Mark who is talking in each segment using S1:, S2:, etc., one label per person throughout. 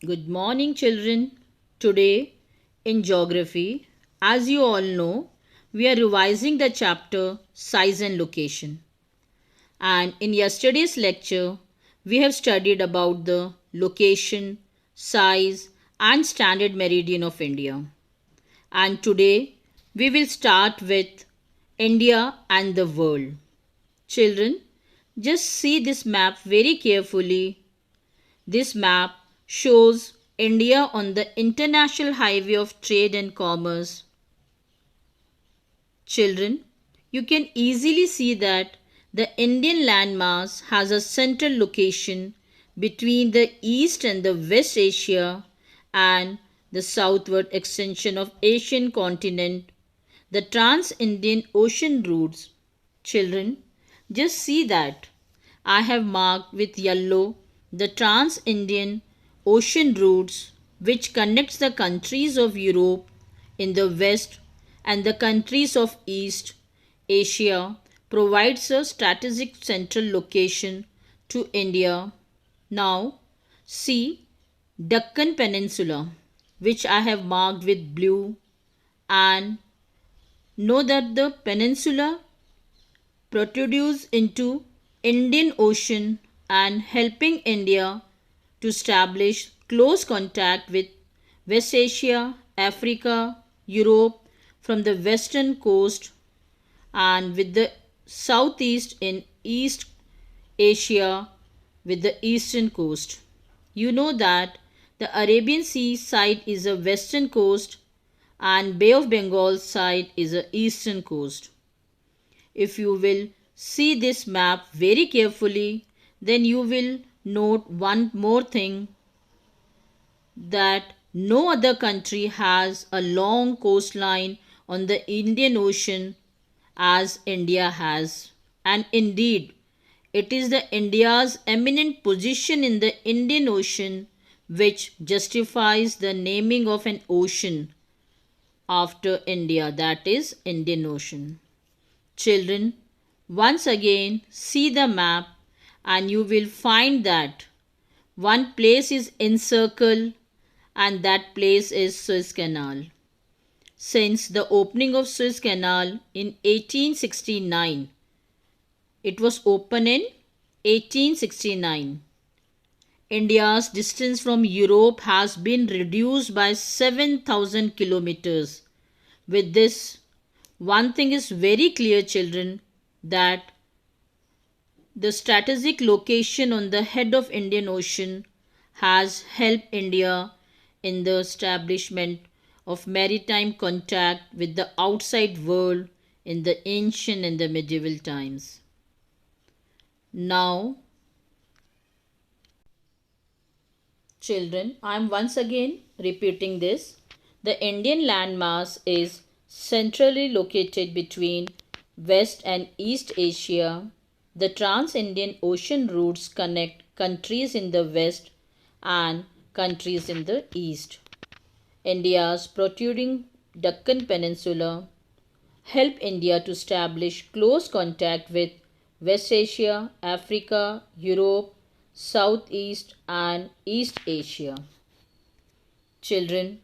S1: Good morning, children. Today in geography, as you all know, we are revising the chapter Size and Location. And in yesterday's lecture, we have studied about the location, size, and standard meridian of India. And today, we will start with India and the world. Children, just see this map very carefully. This map shows India on the International Highway of Trade and Commerce. Children, you can easily see that the Indian landmass has a central location between the East and the West Asia and the southward extension of Asian continent, the Trans-Indian Ocean routes. Children, just see that I have marked with yellow the Trans-Indian Ocean routes which connects the countries of Europe in the west and the countries of East Asia, provides a strategic central location to India. Now see Deccan Peninsula, which I have marked with blue, and know that the peninsula protrudes into Indian Ocean and helping India to establish close contact with West Asia, Africa, Europe from the western coast and with the southeast in East Asia with the eastern coast. You know that the Arabian Sea side is a western coast and Bay of Bengal side is a eastern coast. If you will see this map very carefully, then you will note one more thing, that no other country has a long coastline on the Indian Ocean as India has. And indeed, it is the India's eminent position in the Indian Ocean which justifies the naming of an ocean after India, that is Indian Ocean. Children, once again see the map and you will find that one place is encircled and that place is Suez Canal. Since the opening of Suez Canal in 1869, it was opened in 1869. India's distance from Europe has been reduced by 7,000 kilometers. With this, one thing is very clear, children, that the strategic location on the head of Indian Ocean has helped India in the establishment of maritime contact with the outside world in the ancient and the medieval times. Now, children, I am once again repeating this. The Indian landmass is centrally located between West and East Asia. The Trans-Indian Ocean routes connect countries in the west and countries in the east. India's protruding Deccan Peninsula help India to establish close contact with West Asia, Africa, Europe, Southeast and East Asia. Children,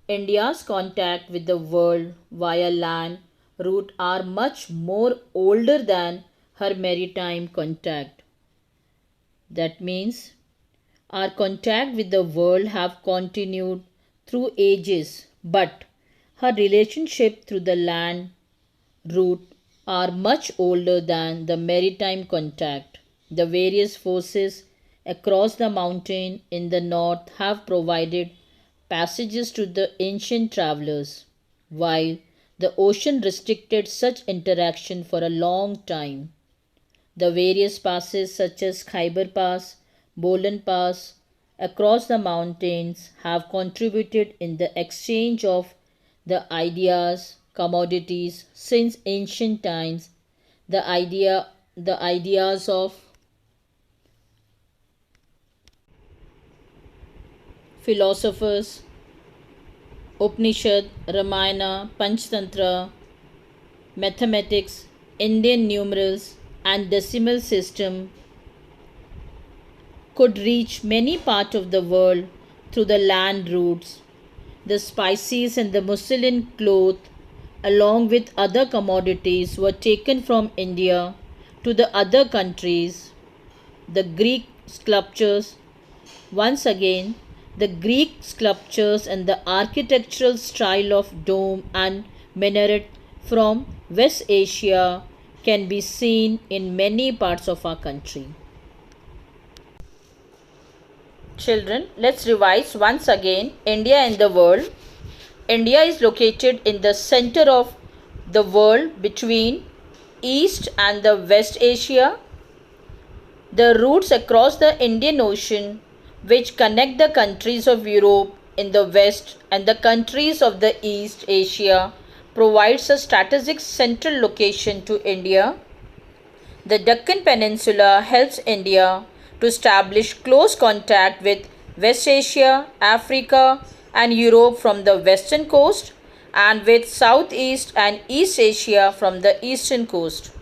S1: India's contact with the world via land route are much more older than her maritime contact. That means our contact with the world have continued through ages, but her relationship through the land route are much older than the maritime contact. The various forces across the mountain in the north have provided passages to the ancient travelers, while the ocean restricted such interaction for a long time. The various passes such as Khyber Pass, Bolan Pass across the mountains have contributed in the exchange of the ideas, commodities since ancient times. The ideas of philosophers, Upanishad, Ramayana, Panchtantra, mathematics, Indian numerals and decimal system could reach many parts of the world through the land routes. The spices and the muslin cloth, along with other commodities, were taken from India to the other countries. The Greek sculptures, once again, the Greek sculptures and the architectural style of dome and minaret from West Asia can be seen in many parts of our country. Children, let's revise once again India and the world. India is located in the center of the world between East and the West Asia. The routes across the Indian Ocean, which connect the countries of Europe in the west and the countries of the East Asia, provides a strategic central location to India. The Deccan Peninsula helps India to establish close contact with West Asia, Africa, and Europe from the western coast, and with Southeast and East Asia from the eastern coast.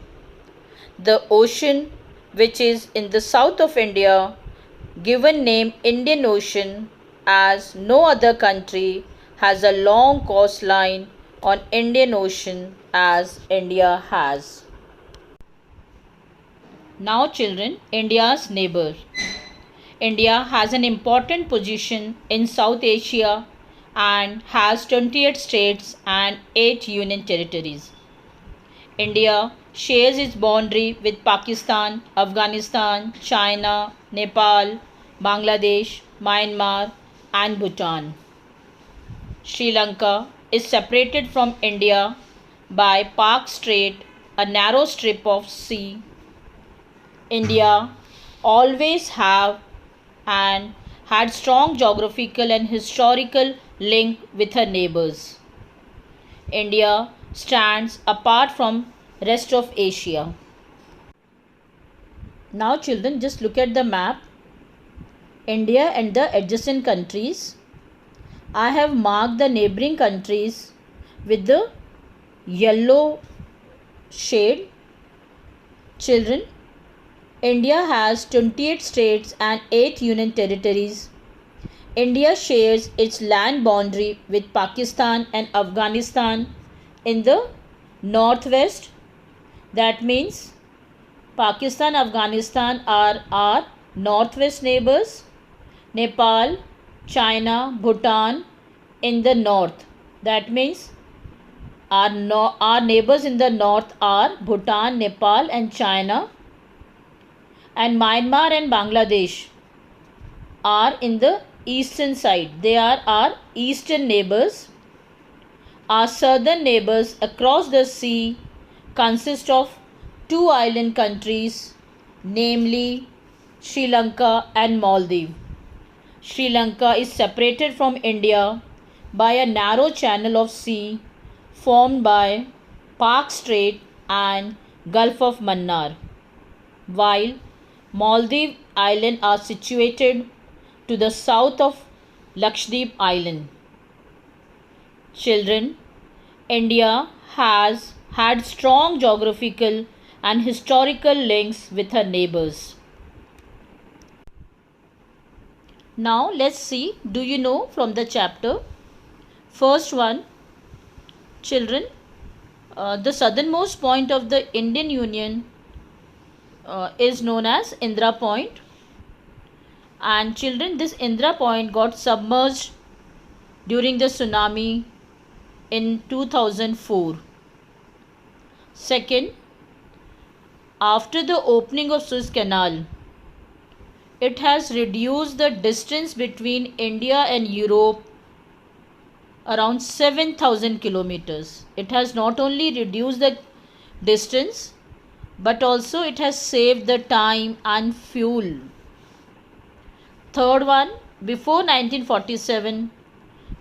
S1: The ocean, which is in the south of India, given name Indian Ocean, as no other country has a long coastline on Indian Ocean as India has. Now children, India's neighbor. India has an important position in South Asia and has 28 states and 8 union territories. India shares its boundary with Pakistan, Afghanistan, China, Nepal, Bangladesh, Myanmar, and Bhutan. Sri Lanka is separated from India by Pak Strait, a narrow strip of sea. India always have and had strong geographical and historical link with her neighbors. India stands apart from rest of Asia. Now children, just look at the map. India and the adjacent countries. I have marked the neighboring countries with the yellow shade. Children, India has 28 states and 8 union territories. India shares its land boundary with Pakistan and Afghanistan in the northwest. That means Pakistan, Afghanistan are our northwest neighbors. Nepal, China, Bhutan in the north. That means our neighbors in the north are Bhutan, Nepal and China. And Myanmar and Bangladesh are in the eastern side. They are our eastern neighbors. Our southern neighbors across the sea consist of 2 island countries, namely Sri Lanka and Maldives. Sri Lanka is separated from India by a narrow channel of sea formed by Pak Strait and Gulf of Mannar, while Maldives Island are situated to the south of Lakshadweep Island. Children, India has had strong geographical and historical links with her neighbors. Now let's see, do you know from the chapter? First one, children, the southernmost point of the Indian Union is known as Indira Point, and children, this Indira Point got submerged during the tsunami in 2004. Second, after the opening of Suez Canal, it has reduced the distance between India and Europe around 7,000 kilometers. It has not only reduced the distance, but also it has saved the time and fuel. Third one, before 1947,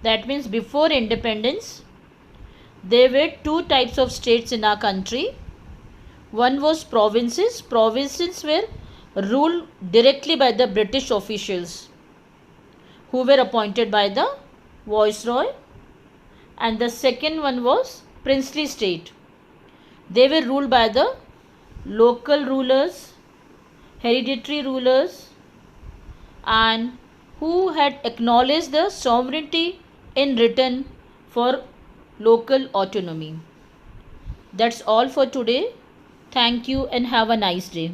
S1: that means before independence, there were 2 types of states in our country. One was provinces. Provinces were ruled directly by the British officials who were appointed by the Viceroy. And the second one was princely state. They were ruled by the local rulers, hereditary rulers, and who had acknowledged the sovereignty in return for local autonomy. That's all for today. Thank you and have a nice day.